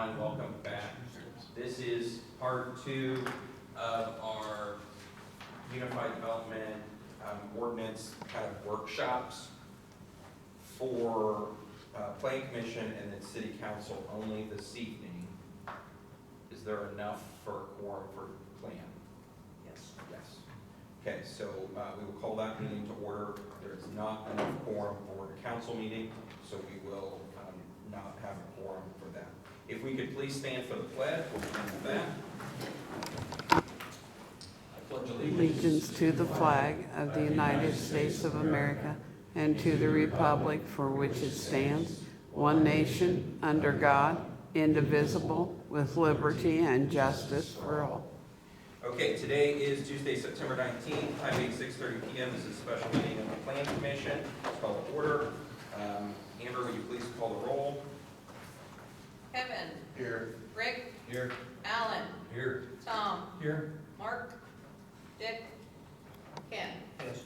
everyone. Welcome back. This is part 2 of our Unified Development Ordinance kind of workshops for Planning Commission and then City Council only this evening. Is there enough for a quorum for plan? Yes. Yes. Okay, so we will call that meeting to order. There is not enough quorum for a council meeting, so we will not have a quorum for that. If we could please stand for the pledge, we'll begin with that. I pledge Allegiance to the flag of the United States of America and to the republic for which it stands, one nation, under God, indivisible, with liberty and justice for all. Okay, today is Tuesday, September 19th, time being 6:30 p.m. This is a special meeting of the Planning Commission. It's called to order. Amber, would you please call the roll? Kevin. Here. Rick. Here. Alan. Here. Tom. Here. Mark. Dick. Ken. Yes.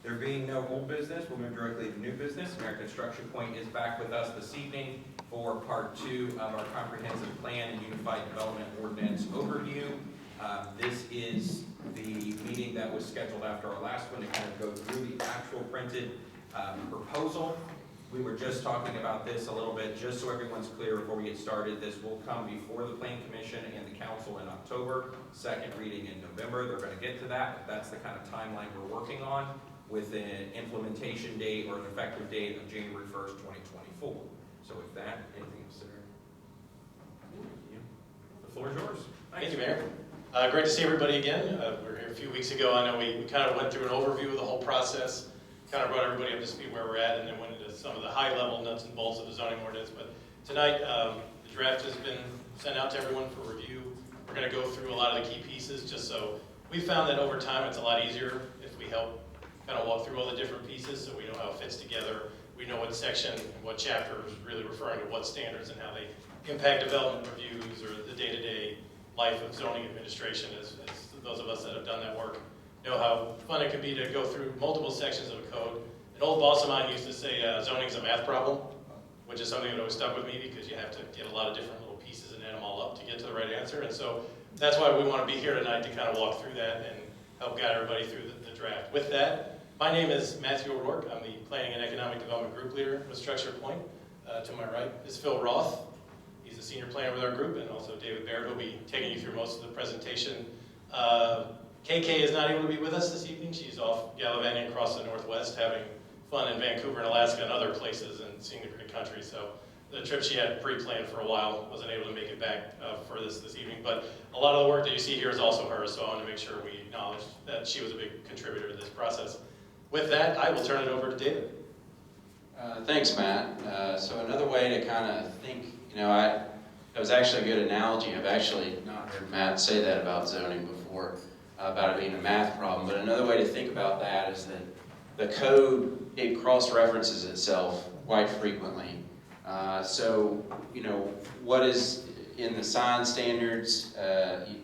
There being no old business, we'll move directly to new business. American Construction Point is back with us this evening for part 2 of our comprehensive plan and unified development ordinance overview. This is the meeting that was scheduled after our last one to kind of go through the actual printed proposal. We were just talking about this a little bit, just so everyone's clear before we get started. This will come before the Planning Commission and the Council in October, second reading in November. They're going to get to that, but that's the kind of timeline we're working on, with an implementation date or an effective date of January 1st, 2024. So with that, anything else there? The floor is yours. Thank you, Mayor. Great to see everybody again. We were here a few weeks ago. I know we kind of went through an overview of the whole process, kind of brought everybody up to speed where we're at, and then went into some of the high-level nuts and bolts of the zoning ordinance. But tonight, the draft has been sent out to everyone for review. We're going to go through a lot of the key pieces, just so we found that over time it's a lot easier if we help kind of walk through all the different pieces so we know how it fits together. We know what section and what chapter is really referring to what standards and how they impact development reviews or the day-to-day life of zoning administration, as those of us that have done that work know how fun it can be to go through multiple sections of a code. An old boss of mine used to say zoning is a math problem, which is something that always stuck with me because you have to get a lot of different little pieces and add them all up to get to the right answer. And so that's why we want to be here tonight to kind of walk through that and help guide everybody through the draft. With that, my name is Matthew O'Rourke. I'm the Planning and Economic Development Group Leader with Structure Point. To my right is Phil Roth. He's a senior planner with our group, and also David Baird will be taking you through most of the presentation. KK is not able to be with us this evening. She's off gallivanting across the Northwest, having fun in Vancouver and Alaska and other places and seeing the great country. So the trip she had pre-planned for a while, wasn't able to make it back for this evening. But a lot of the work that you see here is also hers, so I want to make sure we acknowledge that she was a big contributor to this process. With that, I will turn it over to David. Thanks, Matt. So another way to kind of think, that was actually a good analogy. I've actually not heard Matt say that about zoning before, about it being a math problem. But another way to think about that is that the code, it cross-references itself quite frequently. So, what is in the sign standards,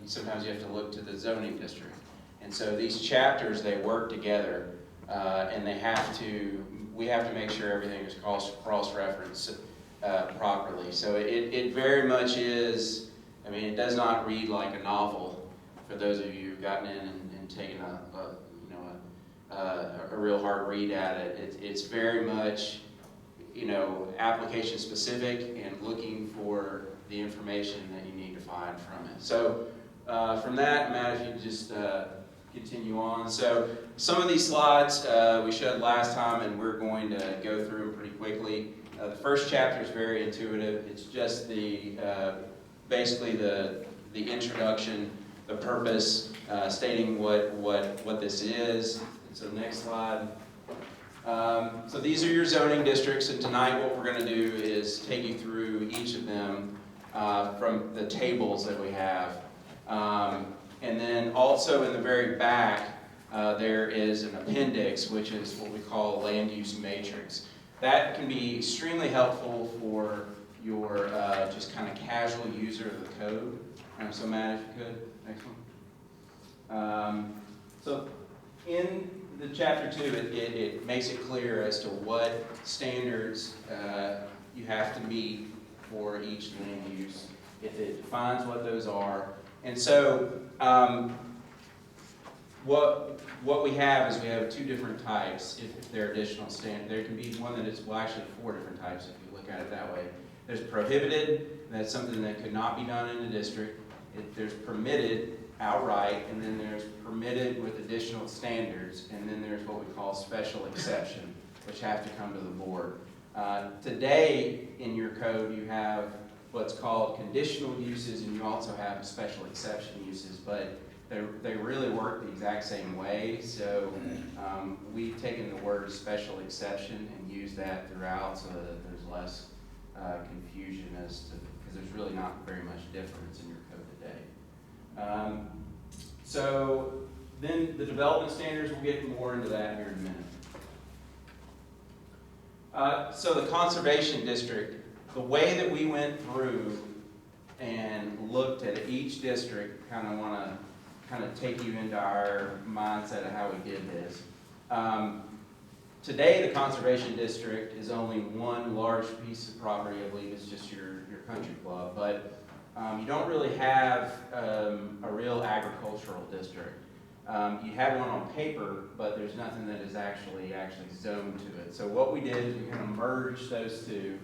sometimes you have to look to the zoning district. And so these chapters, they work together, and we have to make sure everything is cross-referenced properly. So it very much is, it does not read like a novel for those of you who've gotten in and taken a real hard read at it. It's very much, application specific and looking for the information that you need to find from it. So from that, Matt, if you just continue on. So some of these slides we showed last time, and we're going to go through them pretty quickly. The first chapter is very intuitive. It's just basically the introduction, the purpose, stating what this is. So next slide. So these are your zoning districts, and tonight what we're going to do is take you through each of them from the tables that we have. And then also in the very back, there is an appendix, which is what we call a land use matrix. That can be extremely helpful for your just kind of casual user of the code. So Matt, if you could, next one. So in the chapter 2, it makes it clear as to what standards you have to meet for each land use, if it defines what those are. And so what we have is we have two different types if they're additional standard. There can be one that is, well, actually four different types if you look at it that way. There's prohibited, that's something that could not be done in a district. There's permitted outright, and then there's permitted with additional standards, and then there's what we call special exception, which have to come to the board. Today, in your code, you have what's called conditional uses, and you also have special exception uses, but they really work the exact same way. So we've taken the word special exception and used that throughout so that there's less confusion as to, because there's really not very much difference in your code today. So then the development standards, we'll get more into that here in a minute. So the conservation district, the way that we went through and looked at each district, kind of take you into our mindset of how we did this. Today, the conservation district is only one large piece of property. I believe it's just your country club, but you don't really have a real agricultural district. You have one on paper, but there's nothing that is actually zoned to it. So what we did is we kind of merged those two,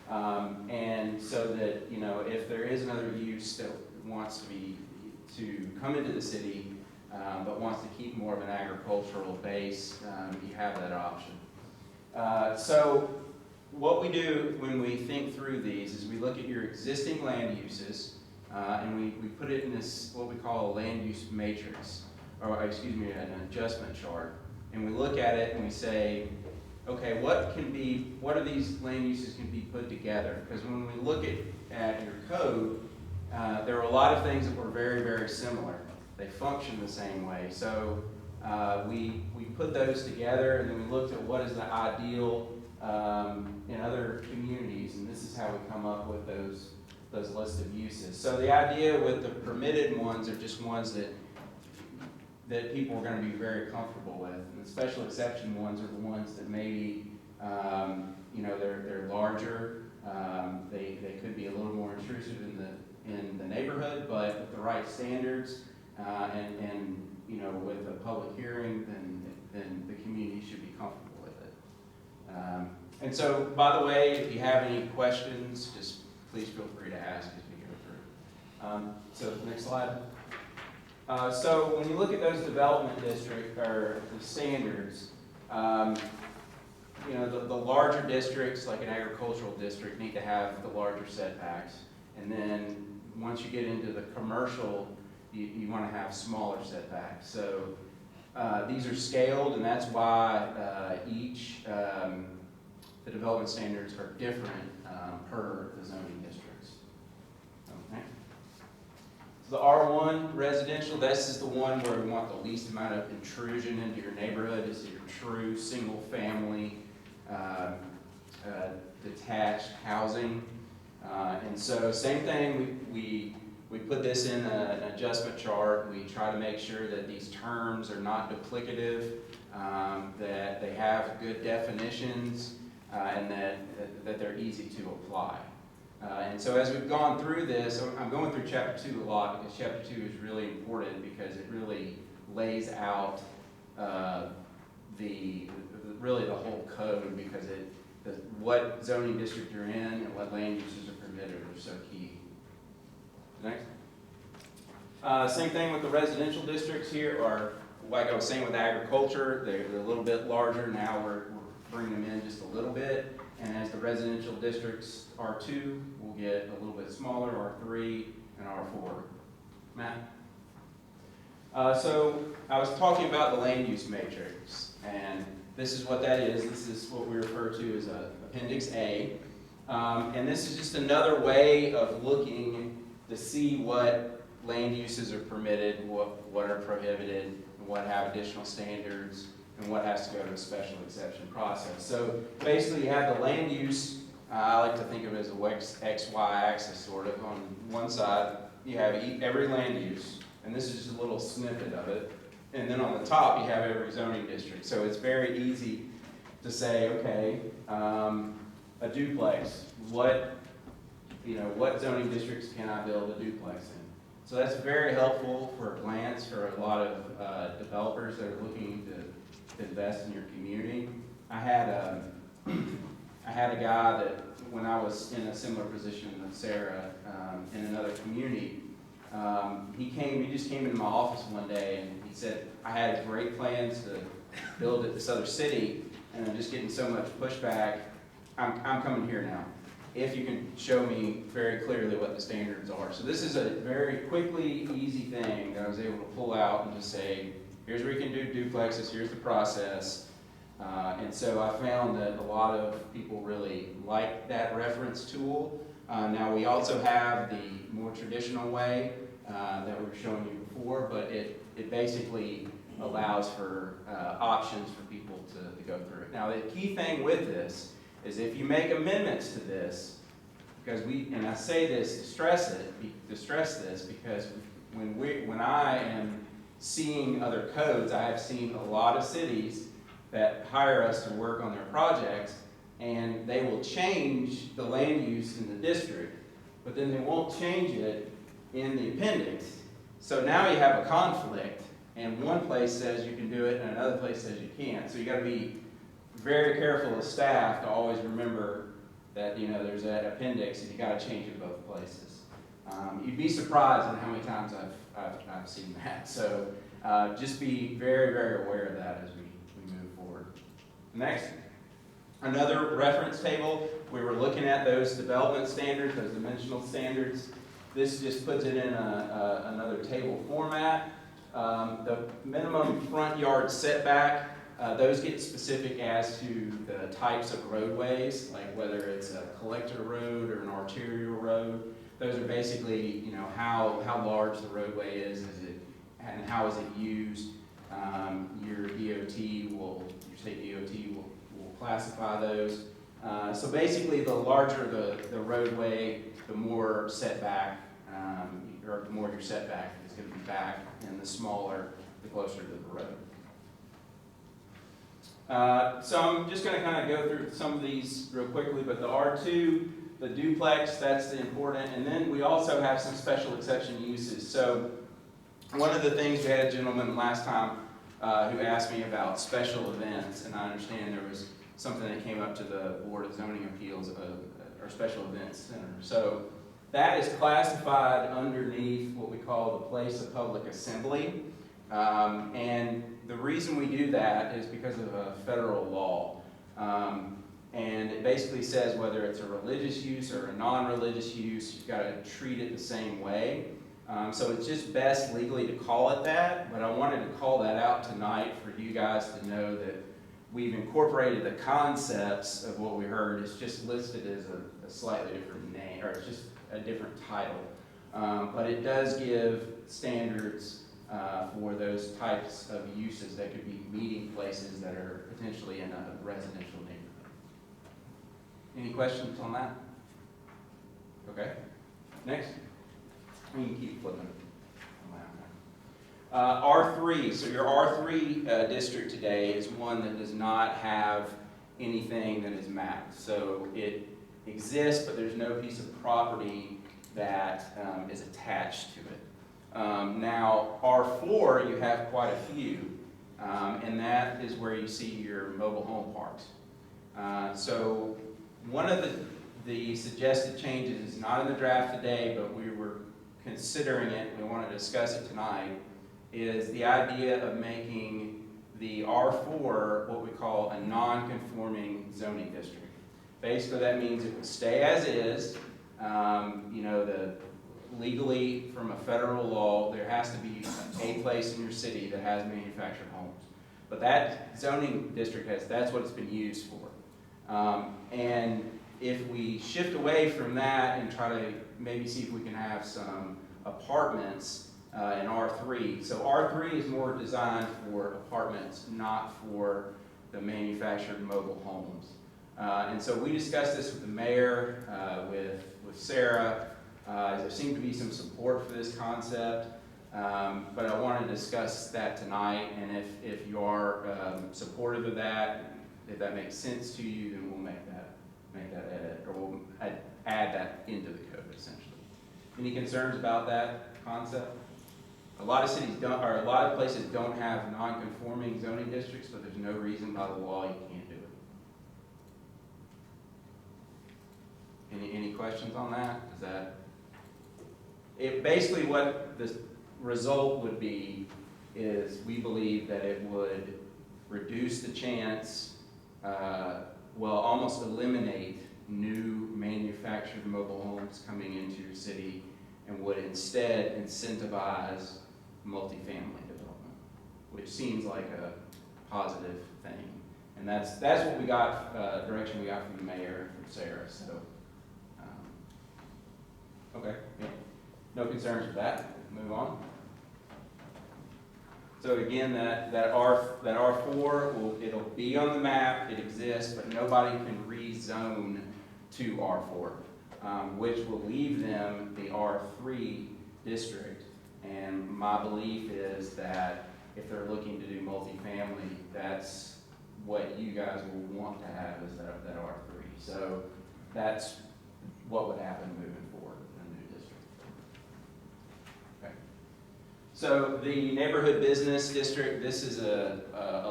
and so that, you know, if there is another use that wants to come into the city, but wants to keep more of an agricultural base, you have that option. So what we do when we think through these is we look at your existing land uses, and we put it in this, what we call a land use matrix, or excuse me, an adjustment chart. And we look at it and we say, okay, what are these land uses can be put together? Because when we look at your code, there are a lot of things that were very, very similar. They function the same way. So we put those together, and then we looked at what is the ideal in other communities, and this is how we come up with those lists of uses. So the idea with the permitted ones are just ones that people are going to be very comfortable with. And the special exception ones are the ones that maybe they're larger. They could be a little more intrusive in the neighborhood, but with the right standards and with a public hearing, then the community should be comfortable with it. And so, by the way, if you have any questions, just please feel free to ask as we go through. So next slide. So when you look at those development district or the standards, the larger districts, like an agricultural district, need to have the larger setbacks. And then once you get into the commercial, you want to have smaller setbacks. So these are scaled, and that's why the development standards are different per the zoning districts. Okay. So the R1 residential, this is the one where we want the least amount of intrusion into your neighborhood. It's your true single family detached housing. And so same thing, we put this in an adjustment chart. We try to make sure that these terms are not duplicative, that they have good definitions, and that they're easy to apply. And so as we've gone through this, I'm going through chapter 2 a lot because chapter 2 is really important because it really lays out really the whole code, because what zoning district you're in and what land uses are permitted are so key. Next. Same thing with the residential districts here, or like I was saying with agriculture, they're a little bit larger. Now we're bringing them in just a little bit. And as the residential districts R2 will get a little bit smaller, R3 and R4. Matt? So I was talking about the land use matrix, and this is what that is. This is what we refer to as Appendix A. And this is just another way of looking to see what land uses are permitted, what are prohibited, and what have additional standards, and what has to go to a special exception process. So basically you have the land use, I like to think of it as a XY axis sort of. On one side you have every land use, and this is just a little snippet of it. And then on the top you have every zoning district. So it's very easy to say, okay, a duplex, what what zoning districts can I build a duplex in? So that's very helpful for a glance for a lot of developers that are looking to invest in your community. I had a guy that, when I was in a similar position with Sarah in another community, he just came into my office one day and he said, I had great plans to build at this other city, and I'm just getting so much pushback. I'm coming here now, if you can show me very clearly what the standards are. So this is a very quickly, easy thing that I was able to pull out and just say, here's where you can do duplexes, here's the process. And so I found that a lot of people really like that reference tool. Now we also have the more traditional way that we were showing you before, but it basically allows for options for people to go through it. Now the key thing with this is if you make amendments to this, because and I say this to stress this, because when I am seeing other codes, I have seen a lot of cities that hire us to work on their projects, and they will change the land use in the district, but then they won't change it in the appendix. So now you have a conflict, and one place says you can do it, and another place says you can't. So you got to be very careful as staff to always remember that there's that appendix, and you got to change it both places. You'd be surprised at how many times I've seen that. So just be very, very aware of that as we move forward. Next, another reference table. We were looking at those development standards, those dimensional standards. This just puts it in another table format. The minimum front yard setback, those get specific as to the types of roadways, like whether it's a collector road or an arterial road. Those are basically, how large the roadway is it, and how is it used. Your state DOT will classify those. So basically, the larger the roadway, the more setback, or the more your setback is going to be back, and the smaller, the closer to the road. So I'm just going to kind of go through some of these real quickly, but the R2, the duplex, that's the important, and then we also have some special exception uses. So one of the things, we had a gentleman last time who asked me about special events, and I understand there was something that came up to the Board of Zoning Appeals, our special events center. So that is classified underneath what we call the place of public assembly. And the reason we do that is because of a federal law. And it basically says whether it's a religious use or a non-religious use, you've got to treat it the same way. So it's just best legally to call it that, but I wanted to call that out tonight for you guys to know that we've incorporated the concepts of what we heard. It's just listed as a slightly different name, or it's just a different title. But it does give standards for those types of uses that could be meeting places that are potentially in a residential neighborhood. Any questions on that? Okay. Next. We can keep flipping. R3. So your R3 district today is one that does not have anything that is mapped. So it exists, but there's no piece of property that is attached to it. Now, R4, you have quite a few, and that is where you see your mobile home parks. So one of the suggested changes is not in the draft today, but we were considering it, we want to discuss it tonight, is the idea of making the R4 what we call a non-conforming zoning district. Basically, that means it would stay as is. Legally, from a federal law, there has to be a place in your city that has manufactured homes. But that zoning district that's what it's been used for. And if we shift away from that and try to maybe see if we can have some apartments in R3. So R3 is more designed for apartments, not for the manufactured mobile homes. And so we discussed this with the mayor, with Sarah. There seemed to be some support for this concept, but I wanted to discuss that tonight, and if you are supportive of that, if that makes sense to you, then we'll make that edit, or we'll add that into the code essentially. Any concerns about that concept? A lot of cities don't, or a lot of places don't have non-conforming zoning districts, but there's no reason by the law you can't do it. Any questions on that? Is that, it basically what the result would be is we believe that it would reduce the chance, almost eliminate new manufactured mobile homes coming into your city and would instead incentivize multifamily development, which seems like a positive thing. And that's what we got, direction we got from the mayor and from Sarah, so. Okay, yeah. No concerns with that, move on. So again, that R4, it'll be on the map, it exists, but nobody can rezone to R4, which will leave them the R3 district. And my belief is that if they're looking to do multifamily, that's what you guys will want to have is that R3. So that's what would happen moving forward in the new district. Okay. So the neighborhood business district, this is a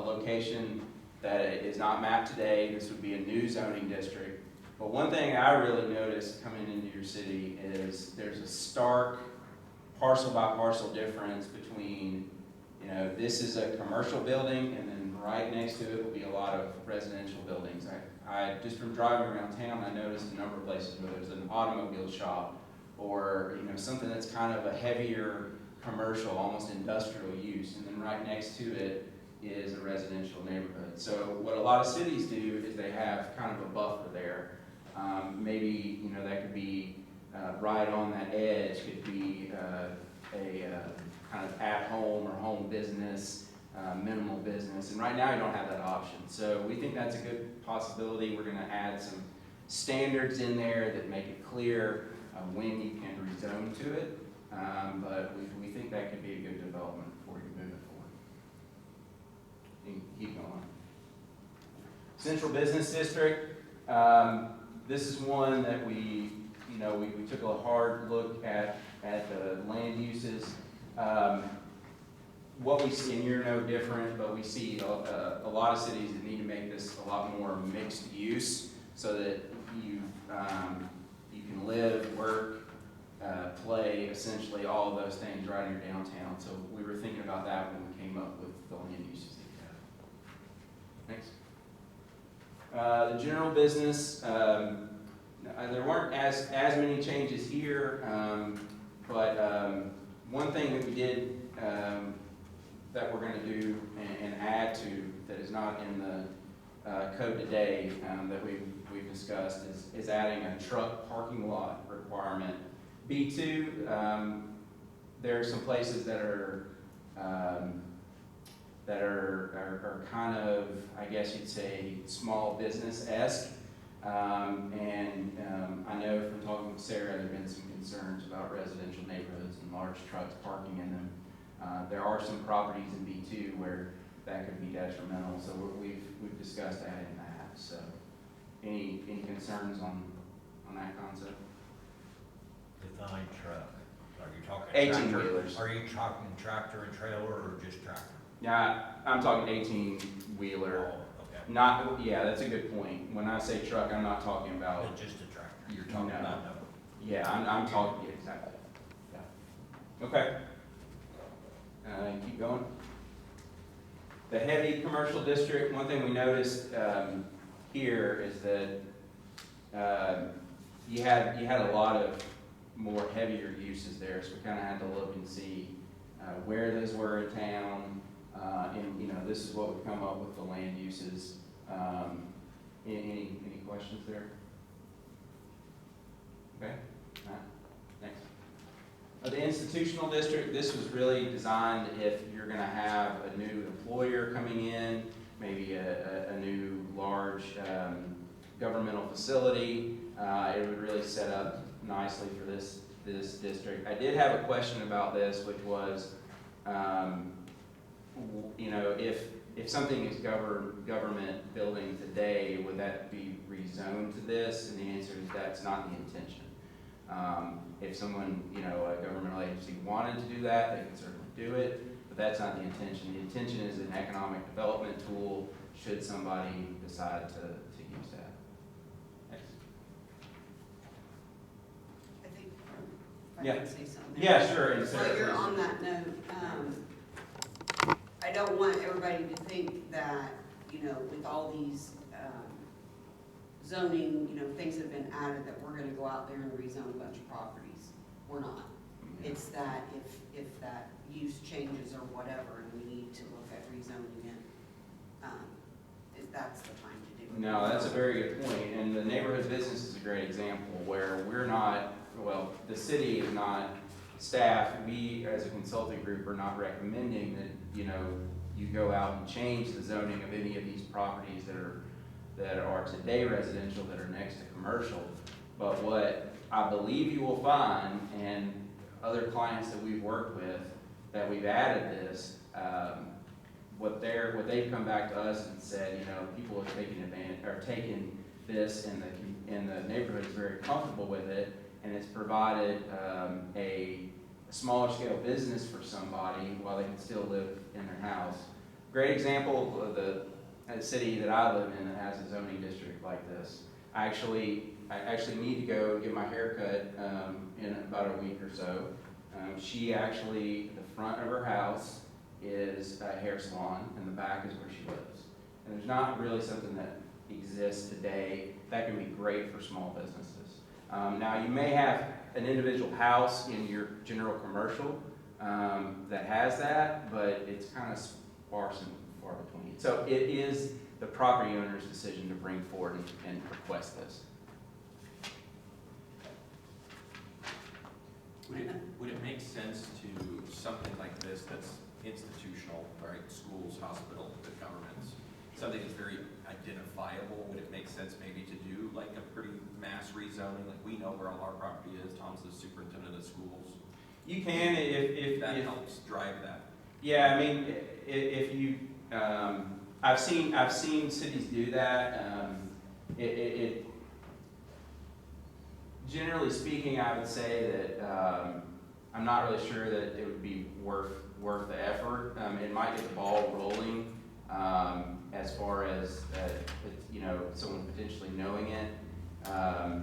location that is not mapped today. This would be a new zoning district. But one thing I really noticed coming into your city is there's a stark parcel by parcel difference between, this is a commercial building and then right next to it will be a lot of residential buildings. I just from driving around town, I noticed a number of places where there's an automobile shop or, something that's kind of a heavier commercial, almost industrial use. And then right next to it is a residential neighborhood. So what a lot of cities do is they have kind of a buffer there. Maybe, that could be right on that edge, could be a kind of at-home or home business, minimal business. And right now you don't have that option. So we think that's a good possibility. We're going to add some standards in there that make it clear when you can rezone to it. But we think that could be a good development before you move it forward. You can keep going. Central Business District. This is one that we took a hard look at the land uses. What we see, and you're no different, but we see a lot of cities that need to make this a lot more mixed use so that you can live, work, play, essentially all of those things right in your downtown. So we were thinking about that when we came up with the land uses that we have. Next. The general business, there weren't as many changes here, but one thing that we did that we're going to do and add to that is not in the code today that we've discussed is adding a truck parking lot requirement. B2, there are some places that are kind of, I guess you'd say, small business-esque. I know from talking with Sarah, there have been some concerns about residential neighborhoods and large trucks parking in them. There are some properties in B2 where that could be detrimental, so we've discussed adding that. So, any concerns on that concept? Define truck. Are you talking 18-wheelers. Are you talking tractor and trailer or just tractor? Yeah, I'm talking 18-wheeler. Oh, okay. Not, yeah, that's a good point. When I say truck, I'm not talking about. It's just a tractor. You're talking No. about no. Yeah, I'm talking, yeah, exactly. Yeah. Okay. Keep going. The heavy commercial district, one thing we noticed here is that you had a lot of more heavier uses there, so we kind of had to look and see where those were in town, and this is what would come up with the land uses. Any questions there? Okay. Next. The institutional district, this was really designed if you're going to have a new employer coming in, maybe a new large governmental facility. It would really set up nicely for this district. I did have a question about this, which was, if if something is government building today, would that be rezoned to this? And the answer is that's not the intention. If someone, a governmental agency wanted to do that, they could certainly do it, but that's not the intention. The intention is an economic development tool should somebody decide to use that. Thanks. I think, if I Yeah. can say something. Yeah, sure. And Sarah, While you're please. on that note, I don't want everybody to think that, with all these zoning, things that have been added, that we're gonna go out there and rezone a bunch of properties. We're not. It's that if that use changes or whatever, and we need to look at rezoning it, that's the time to do it. No, that's a very good point, and the neighborhood business is a great example where we're not, well, the city is not, staff, we as a consulting group are not recommending that, you go out and change the zoning of any of these properties that are today residential, that are next to commercial. But what I believe you will find, and other clients that we've worked with, that we've added this, what they've come back to us and said, people are taking advantage, or taking this, and the neighborhood is very comfortable with it, and it's provided a smaller scale business for somebody while they can still live in their house. Great example of the city that I live in that has a zoning district like this. I actually need to go get my hair cut in about a week or so. The front of her house is a hair salon, and the back is where she lives. And there's not really something that exists today that can be great for small businesses. Now, you may have an individual house in your general commercial that has that, but it's kind of sparse and far between. So it is the property owner's decision to bring forward and request this. Would it make sense to something like this that's institutional, right, schools, hospital, the governments, something that's very identifiable? Would it make sense maybe to do like a pretty mass rezoning, like we know where all our property is, Tom's the superintendent of schools? You can if That helps drive that. Yeah, I mean, if you, I've seen cities do that. Generally speaking, I would say that I'm not really sure that it would be worth the effort. It might get the ball rolling as far as someone potentially knowing it. I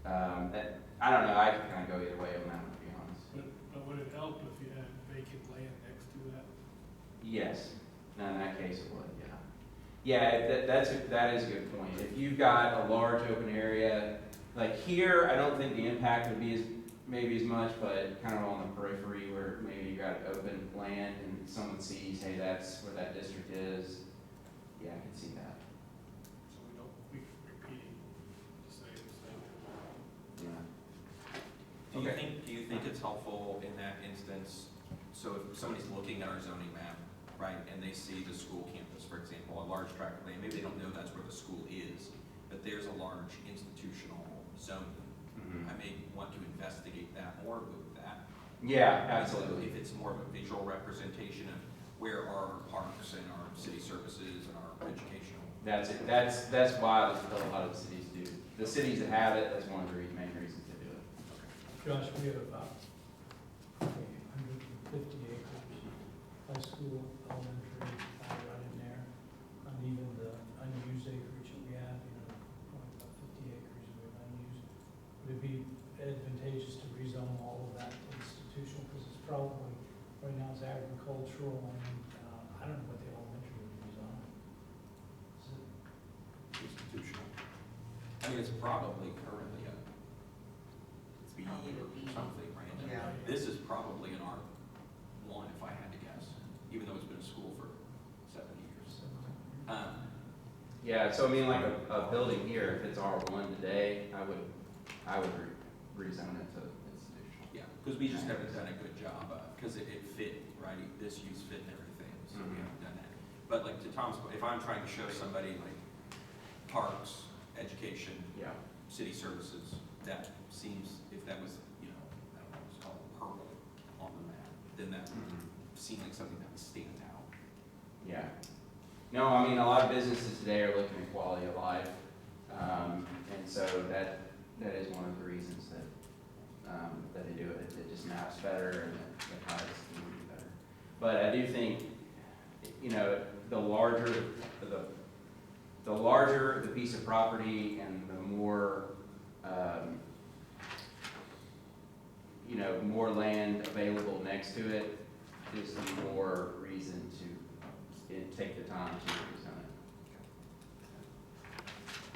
don't know. I can kind of go either way on that one, to be honest. But would it help if you had vacant land next to that? Yes. No, in that case it would. Yeah. Yeah, that is a good point. If you've got a large open area. Like here, I don't think the impact would be maybe as much, but kind of on the periphery where maybe you got open land and someone sees, hey, that's where that district is. Yeah, I can see that. So we don't be repeating the same. Yeah. Do you think it's helpful in that instance, so if somebody's looking at our zoning map, right, and they see the school campus, for example, a large tract of land, maybe they don't know that's where the school is, but there's a large institutional zone. I may want to investigate that more with that. Yeah, absolutely. If it's more of a visual representation of where are our parks and our city services and our educational. That's it. That's why a lot of the cities do. The cities that have it, that's one of the main reasons to do it. Josh, we have about 150 acres, high school, elementary, right in there, and even the unused acreage that we have, probably about 50 acres we have unused. Would it be advantageous to rezone all of that to institutional, because it's probably, right now it's agricultural, and I don't know what the elementary would be zoned. Is it Institutional. I mean, it's probably currently a B or something, right? Yeah. This is probably an R1 if I had to guess, even though it's been a school for 7 years. Yeah, so I mean, like a building here, if it's R1 today, I would rezone it to institutional. Yeah, because we just haven't done a good job, because it fit, right? This use fit and everything, so we haven't done that. But like to Tom's point, if I'm trying to show somebody like parks, education, Yeah. city services, that seems, if that was, I don't know, it's called purple on the map, then that would seem like something that would stand out. Yeah. No, I mean, a lot of businesses today are looking at quality of life. And so that is one of the reasons that they do it. It just maps better and the price can be better. But I do think, you know, the larger the piece of property and the more, you know, more land available next to it is the more reason to take the time to rezone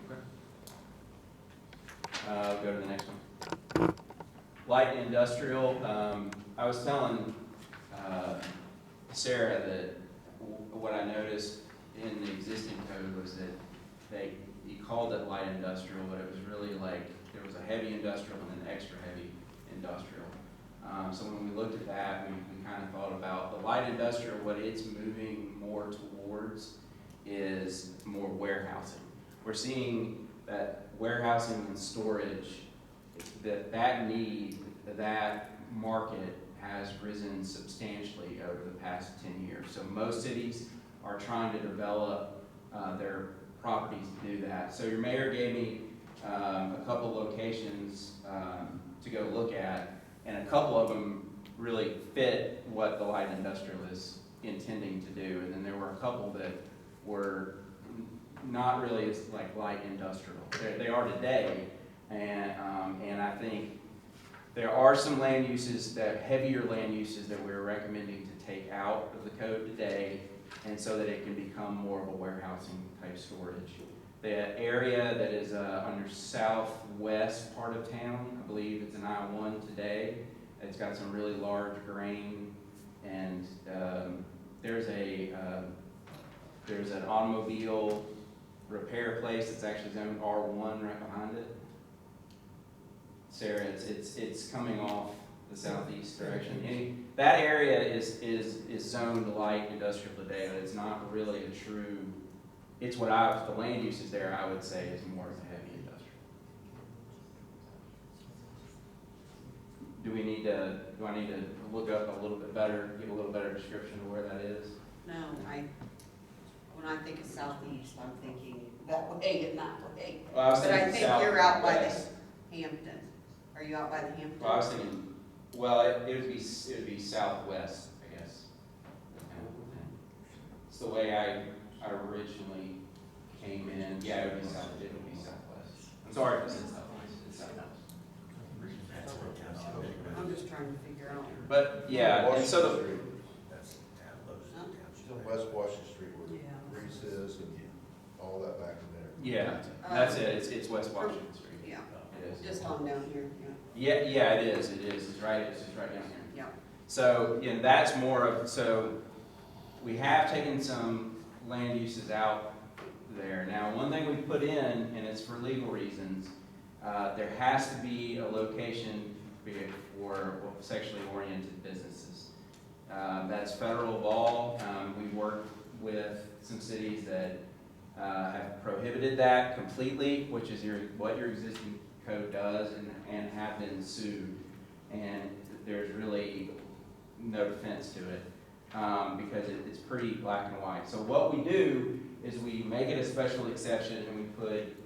it. Okay. Go to the next one. Light industrial. I was telling Sarah that what I noticed in the existing code was that you called it light industrial, but it was really like there was a heavy industrial and an extra heavy industrial. So when we looked at that, we kind of thought about the light industrial. What it's moving more towards is more warehousing. We're seeing that warehousing and storage, that need, that market has risen substantially over the past 10 years. So most cities are trying to develop their properties to do that. So your mayor gave me a couple locations to go look at, and a couple of them really fit what the light industrial is intending to do. And then there were a couple that were not really as like light industrial. They are today, and I think there are some land uses, that heavier land uses that we're recommending to take out of the code today, and so that it can become more of a warehousing type storage. The area that is on your southwest part of town, I believe it's an I-1 today. It's got some really large grain, and there's an automobile repair place that's actually zoned R1 right behind it. Sarah, it's coming off the southeast direction. That area is zoned light industrial today, but it's not really a true. It's what the land uses there, I would say, is more of a heavy industrial. Do I need to look up a little bit better, give a little better description of where that is? No, when I think of southeast, I'm thinking that way and that way. Well, I was But I thinking think you're out by southwest. the Hampton. Are you out by the Hampton? Well, I was thinking, well, it would be southwest, I guess. It's the way I originally came in. Yeah, it would be southwest. I'm sorry if it's southwest. It's southwest. I'm just trying to figure out. But yeah, and so That's Huh? She's on West Washington Street where Yeah. Reese is and all that back in there. yeah, that's it. It's West Washington Street. Yeah, It is. just on down here, yeah. Yeah, it is. It's right down here. Yeah. So, yeah, that's more of, so we have taken some land uses out there. Now, one thing we put in, and it's for legal reasons, there has to be a location for sexually oriented businesses. That's federal law. We worked with some cities that have prohibited that completely, which is what your existing code does, and have been sued. And there's really no defense to it because it's pretty black and white. So what we do is we make it a special exception, and we put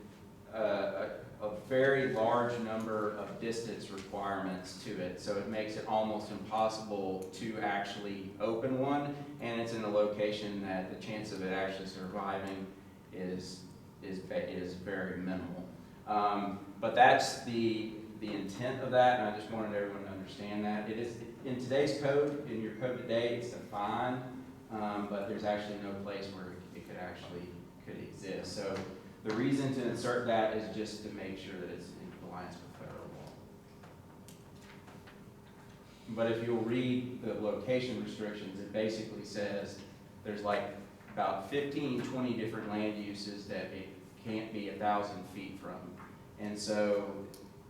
a very large number of distance requirements to it. So it makes it almost impossible to actually open one, and it's in a location that the chance of it actually surviving is very minimal. But that's the intent of that, and I just wanted everyone to understand that. It is in today's code, in your code today, it's defined, but there's actually no place where it could exist. So the reason to insert that is just to make sure that it's in compliance with federal law. But if you'll read the location restrictions, it basically says there's like about 15, 20 different land uses that it can't be 1,000 feet from. And so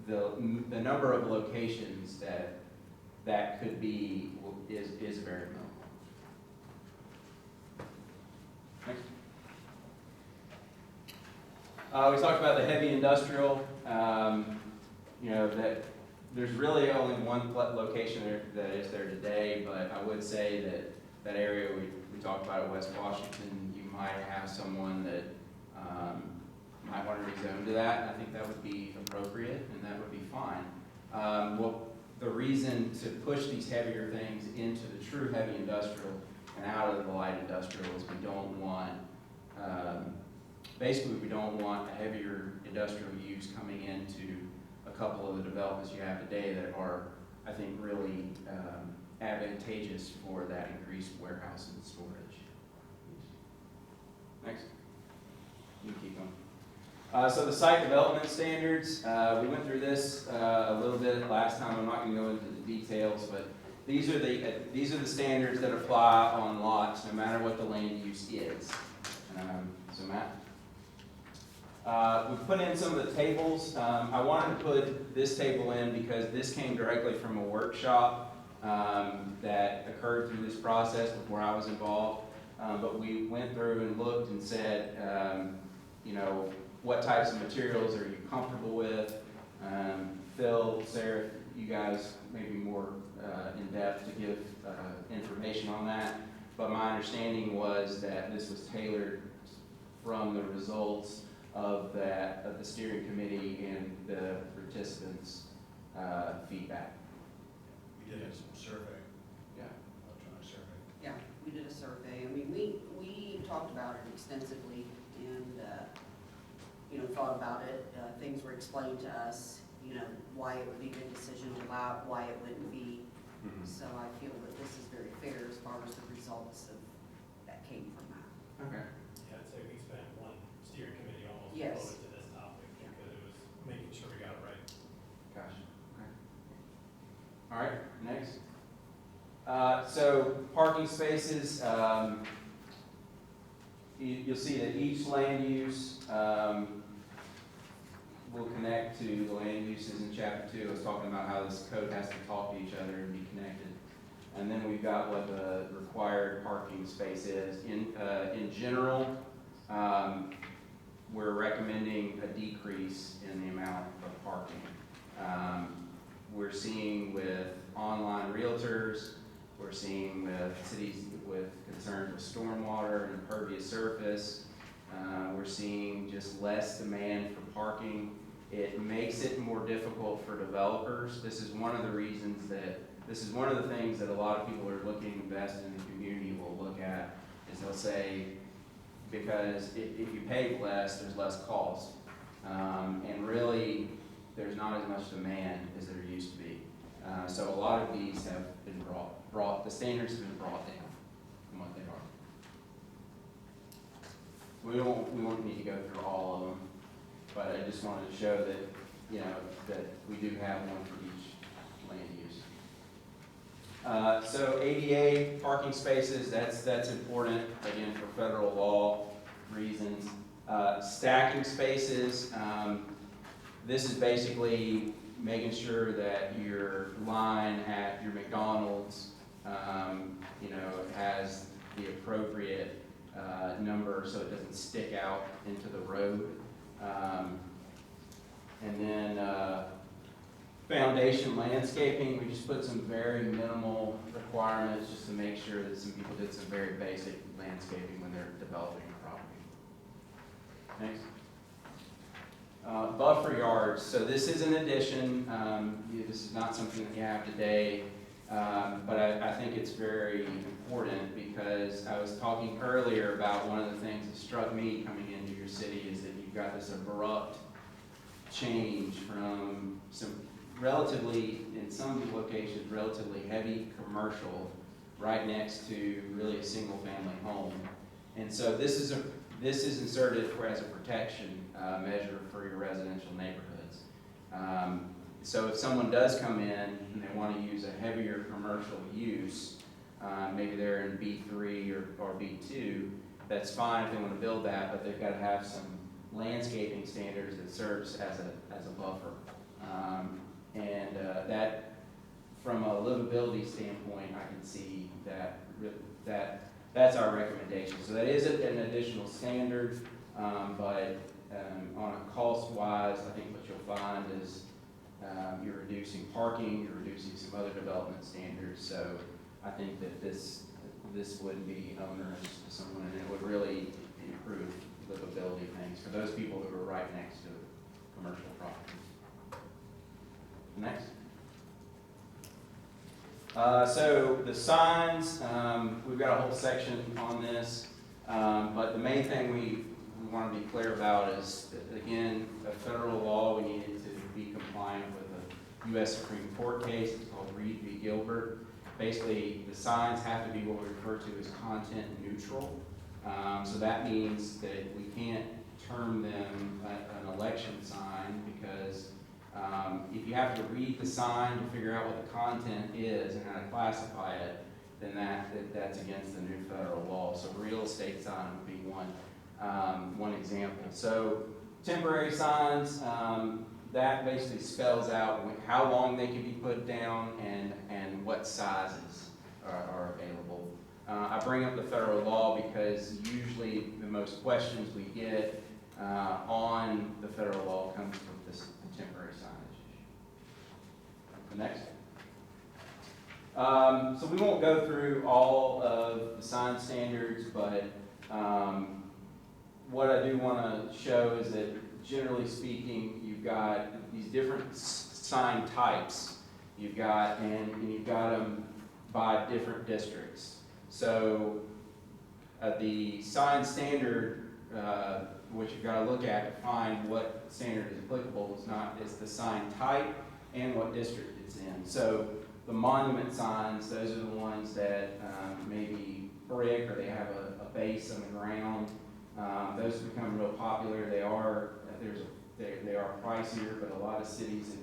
the number of locations that could be is very minimal. Next. We talked about the heavy industrial. That there's really only one location that is there today, but I would say that area we talked about at West Washington, you might have someone that might want to rezone to that, and I think that would be appropriate, and that would be fine. Well, the reason to push these heavier things into the true heavy industrial and out of the light industrial is we don't want, basically we don't want a heavier industrial use coming into a couple of the developments you have today that are, I think, really advantageous for that increased warehouse and storage. Next. You can keep going. So the site development standards, we went through this a little bit last time. I'm not going to go into the details, but these are the standards that apply on lots, no matter what the land use is. So Matt, we've put in some of the tables. I wanted to put this table in because this came directly from a workshop that occurred through this process before I was involved. But we went through and looked and said, you know, what types of materials are you comfortable with? Phil, Sarah, you guys may be more in depth to give information on that. But my understanding was that this was tailored from the results of the steering committee and the participants' feedback. We did some survey, Yeah. electronic survey. Yeah, we did a survey. I mean, we talked about it extensively and, you know, thought about it. Things were explained to us, you know, why it would be a good decision to allow it, why it wouldn't be. So I feel that this is very fair as far as the results that came from that. Okay. Yeah, I'd say we spent one steering committee almost Yes. devoted to this topic because it was making sure we got it right. Gotcha. Okay. All right, next. So parking spaces, you'll see that each land use will connect to the land uses in chapter 2. I was talking about how this code has to talk to each other and be connected. And then we've got what the required parking space is. In general, we're recommending a decrease in the amount of parking. We're seeing with online realtors, we're seeing with cities with concerns with stormwater and impervious surface. We're seeing just less demand for parking. It makes it more difficult for developers. This is one of the reasons that, this is one of the things that a lot of people are looking to invest in the community will look at, is they'll say, because if you pay less, there's less cost. And really, there's not as much demand as there used to be. So a lot of these have been brought, the standards have been brought down from what they are. We won't need to go through all of them, but I just wanted to show that, you know, that we do have one for each land use. So ADA parking spaces, that's important, again, for federal law reasons. Stacking spaces, this is basically making sure that your line at your McDonald's, you know, has the appropriate number so it doesn't stick out into the road. And then foundation landscaping, we just put some very minimal requirements just to make sure that some people did some very basic landscaping when they're developing a property. Next. Buffer yards, so this is an addition. This is not something that you have today, but I think it's very important because I was talking earlier about one of the things that struck me coming into your city is that you've got this abrupt change from some relatively, in some locations, relatively heavy commercial right next to really a single family home. And so this is inserted as a protection measure for your residential neighborhoods. So if someone does come in and they want to use a heavier commercial use, maybe they're in B3 or B2, that's fine if they want to build that, but they've got to have some landscaping standards that serves as a buffer. And that, from a livability standpoint, I can see that's our recommendation. So that is an additional standard, but on a cost-wise, I think what you'll find is you're reducing parking, you're reducing some other development standards. So I think that this this wouldn't be onerous to someone, and it would really improve livability things for those people who are right next to commercial properties. Next. So the signs, we've got a whole section on this, but the main thing we want to be clear about is, that, again, a federal law, we needed to be compliant with a U.S. Supreme Court case. It's called Reed v. Gilbert. Basically, the signs have to be what we refer to as content neutral. So that means that we can't term them an election sign, because if you have to read the sign to figure out what the content is and how to classify it, then that's against the new federal law. So real estate sign would be one example. So temporary signs, that basically spells out how long they can be put down and what sizes are available. I bring up the federal law because usually the most questions we get on the federal law comes from the temporary signage issue. The next. So we won't go through all of the sign standards, but what I do want to show is that generally speaking, you've got these different sign types. You've got them by different districts. So the sign standard, which you've got to look at to find what standard is applicable, is the sign type and what district it's in. So the monument signs, those are the ones that may be brick or they have a base on the ground. Those have become real popular. They are pricier, but a lot of cities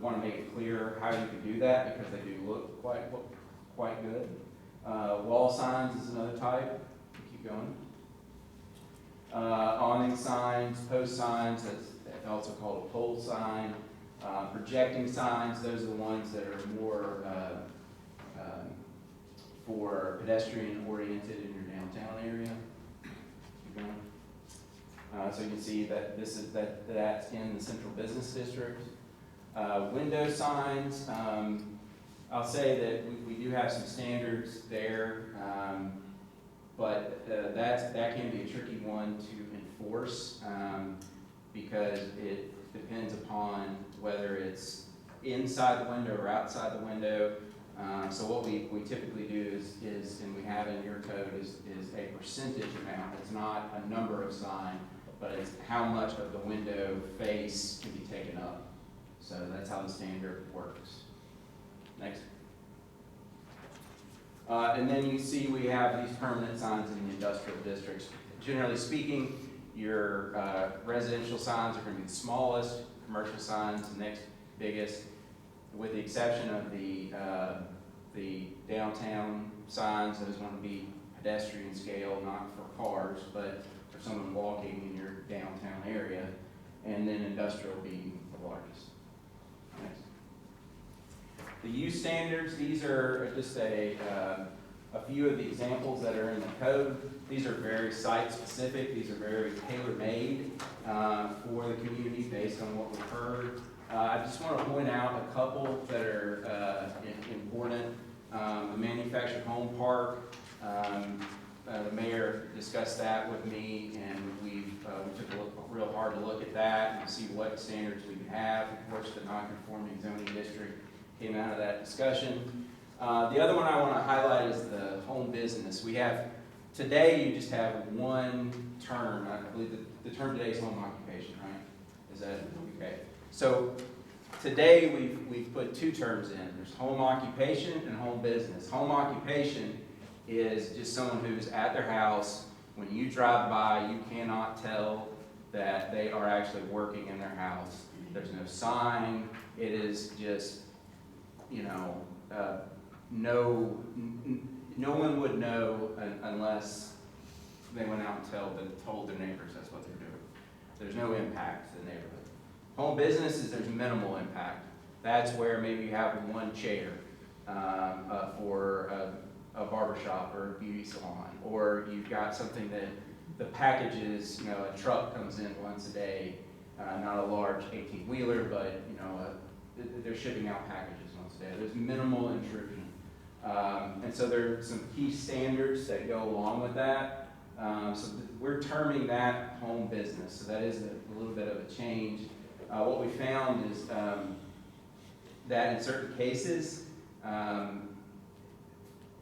want to make it clear how you can do that because they do look quite good. Wall signs is another type. Keep going. Awning signs, post signs, that's also called a pole sign. Projecting signs, those are the ones that are more for pedestrian oriented in your downtown area. Keep going. So you can see that that's in the central business district. Window signs, I'll say that we do have some standards there, but that can be a tricky one to enforce because it depends upon whether it's inside the window or outside the window. So what we typically do is, and we have in your code, is a percentage amount. It's not a number of sign, but it's how much of the window face can be taken up. So that's how the standard works. Next. And then you see we have these permanent signs in the industrial districts. Generally speaking, your residential signs are going to be the smallest, commercial signs the next biggest, with the exception of the downtown signs. Those want to be pedestrian scale, not for cars, but for someone walking in your downtown area. And then industrial being the largest. Next. The use standards, these are just a few of the examples that are in the code. These are very site-specific. These are very tailor-made for the community based on what we've heard. I just want to point out a couple that are important. The manufactured home park, the mayor discussed that with me, and we took real hard to look at that and see what standards we could have. Of course, the non-conforming zoning district came out of that discussion. The other one I want to highlight is the home business. We have, today you just have one term. I believe the term today is home occupation, right? Is that okay? So today we've put two terms in. There's home occupation and home business. Home occupation is just someone who's at their house. When you drive by, you cannot tell that they are actually working in their house. There's no sign. It is just, no one would know unless they went out and told their neighbors that's what they're doing. There's no impact to the neighborhood. Home businesses, there's minimal impact. That's where maybe you have one chair for a barbershop or a beauty salon, or you've got something that the packages, a truck comes in once a day, not a large 18-wheeler, but they're shipping out packages once a day. There's minimal intrusion. And so there are some key standards that go along with that. We're terming that home business, so that is a little bit of a change. What we found is that in certain cases,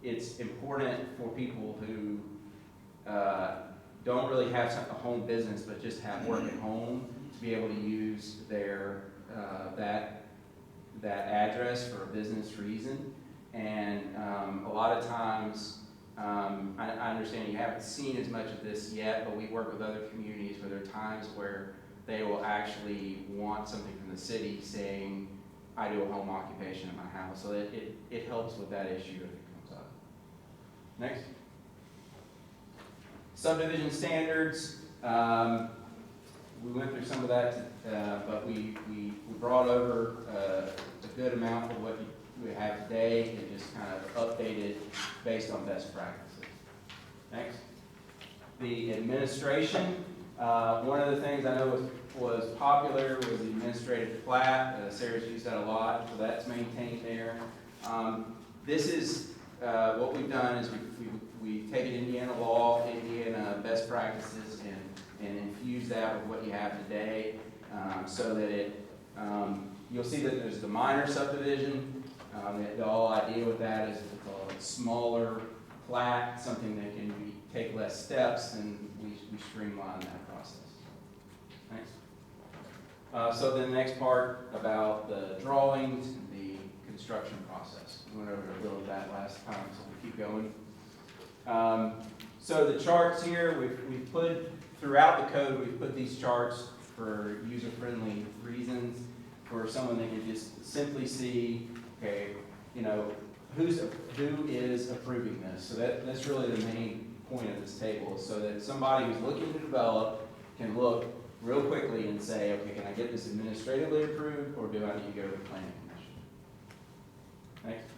it's important for people who don't really have a home business but just have work at home to be able to use their that address for a business reason. And a lot of times, I understand you haven't seen as much of this yet, but we work with other communities where there are times where they will actually want something from the city saying, I do a home occupation in my house. So it helps with that issue if it comes up. Next. Subdivision standards. We went through some of that, but we brought over a good amount of what we have today and just kind of updated based on best practices. Next. The administration. One of the things I know was popular was the administrative plat. Sarah's used that a lot, so that's maintained there. This is what we've done is we've taken Indiana law, Indiana best practices, and infused that with what you have today, so that you'll see that there's the minor subdivision. The whole idea with that is a smaller plat, something that can take less steps, and we streamline that process. Next. So then the next part about the drawings and the construction process. We went over a little of that last time, so we'll keep going. So the charts here, we've put, throughout the code, we've put these charts for user-friendly reasons, for someone that can just simply see, okay, you know, who is approving this. So that's really the main point of this table, so that somebody who's looking to develop can look real quickly and say, okay, can I get this administratively approved, or do I need to go to the planning commission? Next.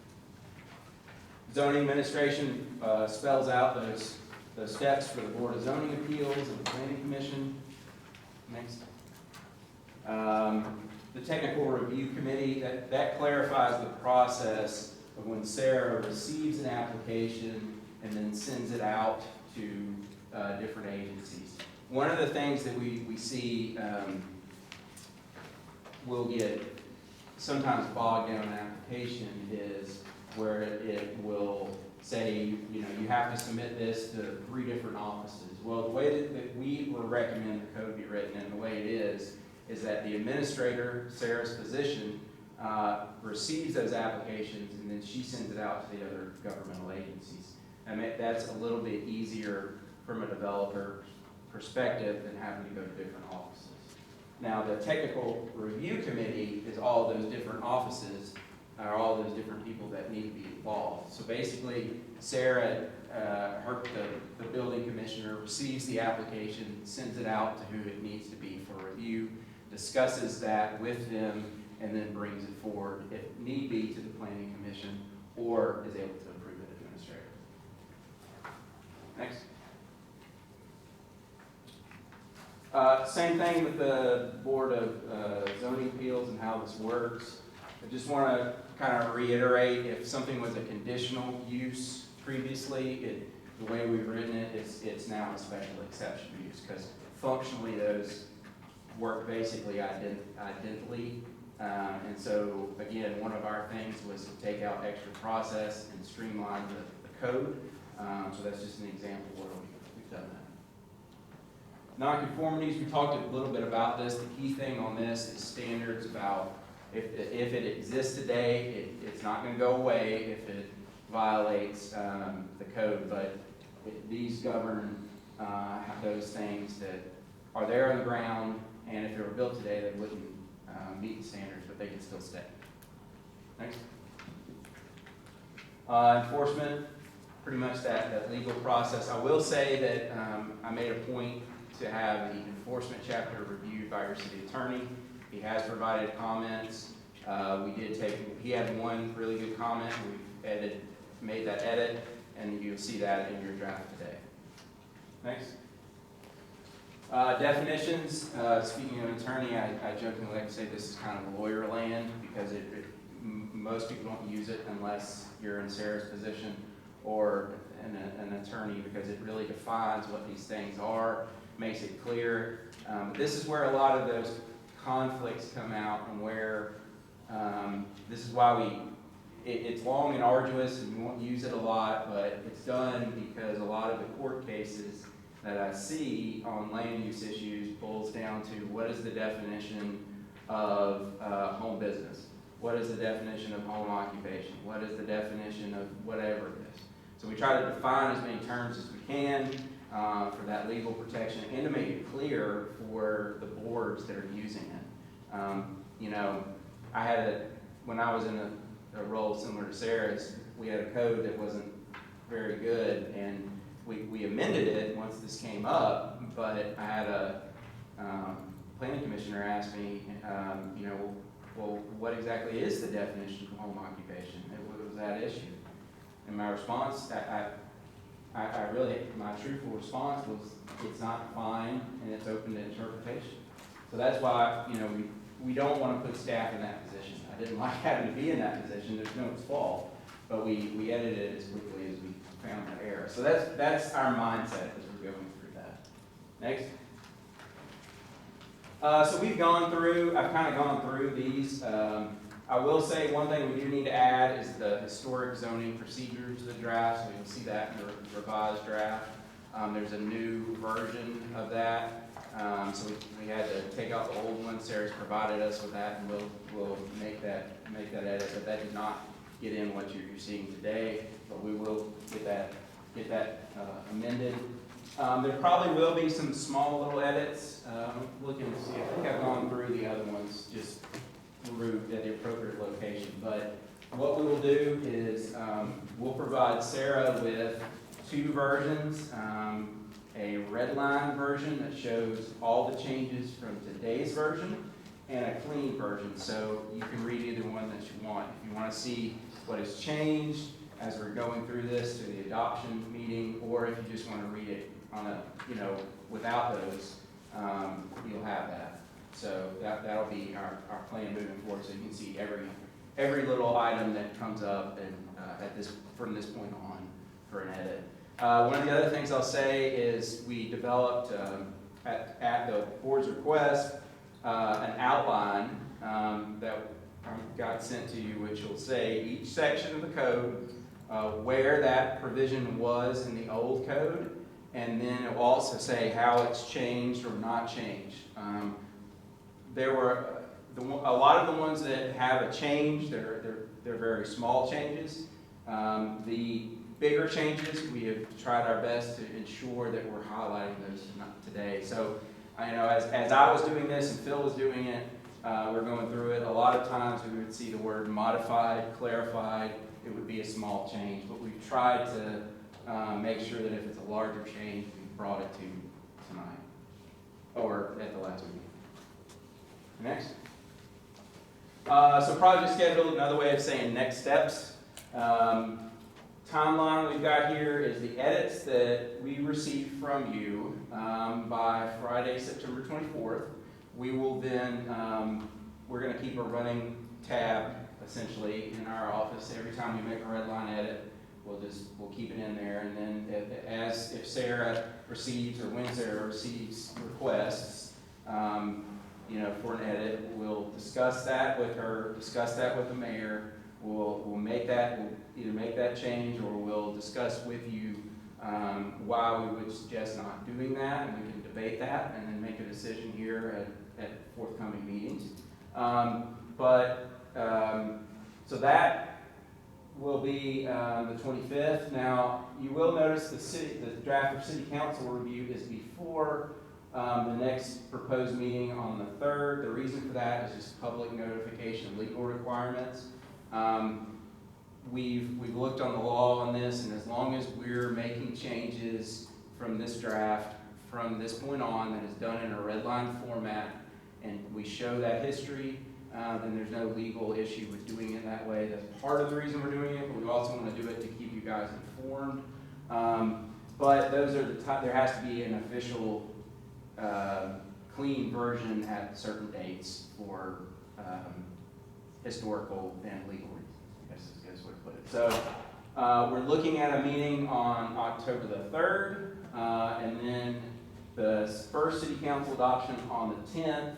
Zoning administration spells out those steps for the Board of Zoning Appeals and the Planning Commission. Next. The Technical Review Committee, that clarifies the process of when Sarah receives an application and then sends it out to different agencies. One of the things that we see will get sometimes bogged down in application is where it will say, you know, you have to submit this to 3 different offices. Well, the way that we will recommend the code be written and the way it is that the administrator, Sarah's position, receives those applications and then she sends it out to the other governmental agencies. And that's a little bit easier from a developer perspective than having to go to different offices. Now, the Technical Review Committee is all those different offices, or all those different people that need to be involved. So basically, Sarah, the building commissioner, receives the application, sends it out to who it needs to be for review, discusses that with them, and then brings it forward, if need be, to the planning commission, or is able to approve it administratively. Next. Same thing with the Board of Zoning Appeals and how this works. I just want to kind of reiterate, if something was a conditional use previously, the way we've written it, it's now a special exception use, because functionally those work basically identically. And so, again, one of our things was to take out extra process and streamline the code. So that's just an example where we've done that. Nonconformities, we talked a little bit about this. The key thing on this is standards about if it exists today, it's not going to go away if it violates the code, but these govern those things that are there on the ground, and if they were built today, they wouldn't meet the standards, but they can still stay. Next. Enforcement, pretty much that legal process. I will say that I made a point to have the enforcement chapter reviewed by your city attorney. He has provided comments. He had one really good comment. We've made that edit, and you'll see that in your draft today. Next. Definitions. Speaking of an attorney, I jokingly like to say this is kind of lawyer land, because most people don't use it unless you're in Sarah's position or an attorney, because it really defines what these things are, makes it clear. This is where a lot of those conflicts come out, and where this is why it's long and arduous, and we won't use it a lot, but it's done because a lot of the court cases that I see on land use issues boils down to what is the definition of home business? What is the definition of home occupation? What is the definition of whatever it is? So we try to define as many terms as we can for that legal protection, and to make it clear for the boards that are using it. I had when I was in a role similar to Sarah's, we had a code that wasn't very good, and we amended it once this came up, but I had a planning commissioner ask me, well, what exactly is the definition of home occupation? What was that issue? And my response, my truthful response was, it's not defined and it's open to interpretation. So that's why, we don't want to put staff in that position. I didn't like having to be in that position. There's no fault, but we edited it as quickly as we found the error. So that's our mindset as we're going through that. Next. So we've I've kind of gone through these. I will say one thing we do need to add is the historic zoning procedure to the draft, so you'll see that in the revised draft. There's a new version of that. So we had to take out the old one. Sarah's provided us with that, and we'll make that edit. But that did not get in what you're seeing today, but we will get that amended. There probably will be some small little edits. Looking to see, I think I've gone through the other ones, just grouped at the appropriate location. But what we will do is we'll provide Sarah with two versions. A red line version that shows all the changes from today's version, and a clean version, so you can read either one that you want. If you want to see what has changed as we're going through this to the adoption meeting, or if you just want to read it on a, without those, you'll have that. So that'll be our plan moving forward, so you can see every little item that comes up and from this point on for an edit. One of the other things I'll say is we developed at the board's request an outline that got sent to you, which will say each section of the code, where that provision was in the old code, and then it will also say how it's changed or not changed. There were a lot of the ones that have a change. They're very small changes. The bigger changes, we have tried our best to ensure that we're highlighting those today. So, as I was doing this and Phil was doing it, we're going through it. A lot of times we would see the word modified, clarified. It would be a small change, but we've tried to make sure that if it's a larger change, we brought it to tonight or at the last meeting. Next. So project schedule, another way of saying next steps. Timeline we've got here is the edits that we received from you by Friday, September 24th. We will then, we're going to keep a running tab essentially in our office. Every time we make a red line edit, we'll keep it in there. And then if Sarah receives or when Sarah receives requests, for an edit, we'll discuss that with her, discuss that with the mayor. We'll either make that change, or we'll discuss with you why we would suggest not doing that, and we can debate that and then make a decision here at forthcoming meetings. So that will be the 25th. Now, you will notice the draft of city council review is before the next proposed meeting on the 3rd. The reason for that is just public notification of legal requirements. We've looked on the law on this, and as long as we're making changes from this draft from this point on that is done in a red line format, and we show that history, then there's no legal issue with doing it that way. That's part of the reason we're doing it, but we also want to do it to keep you guys informed. But those are there has to be an official clean version at certain dates for historical and legal reasons. We're looking at a meeting on October the 3rd, and then the first city council adoption on the 10th.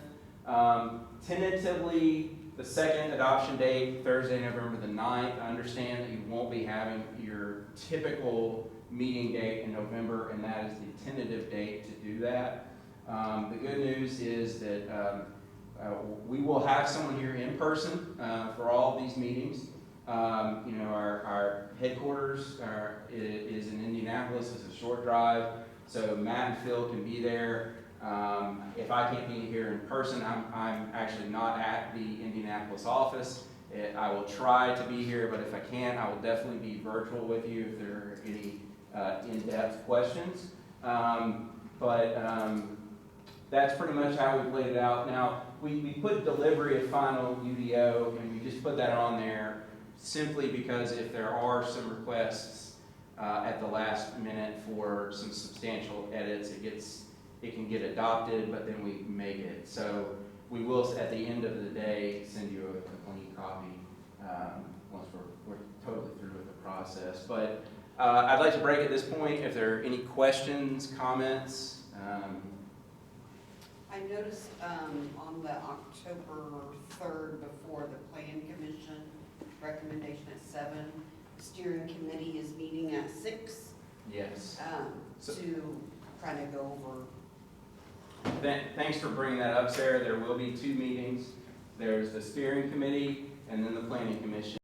Tentatively, the second adoption date, Thursday, November the 9th. I understand that you won't be having your typical meeting date in November, and that is the tentative date to do that. The good news is that we will have someone here in person for all of these meetings. Our headquarters is in Indianapolis. It's a short drive, so Matt and Phil can be there. If I can't be here in person, I'm actually not at the Indianapolis office. I will try to be here, but if I can't, I will definitely be virtual with you if there are any in-depth questions. That's pretty much how we've laid it out. Now, we put delivery of final UDO, and we just put that on there simply because if there are some requests at the last minute for some substantial edits, it can get adopted, but then we make it. So we will, at the end of the day, send you a complete copy once we're totally through with the process. But I'd like to break at this point if there are any questions, comments. I noticed on the October 3rd, before the Plan Commission recommendation at 7, steering committee is meeting at 6 Yes. to kind of go over. Thanks for bringing that up, Sarah. There will be 2 meetings. There's the steering committee and then the planning commission.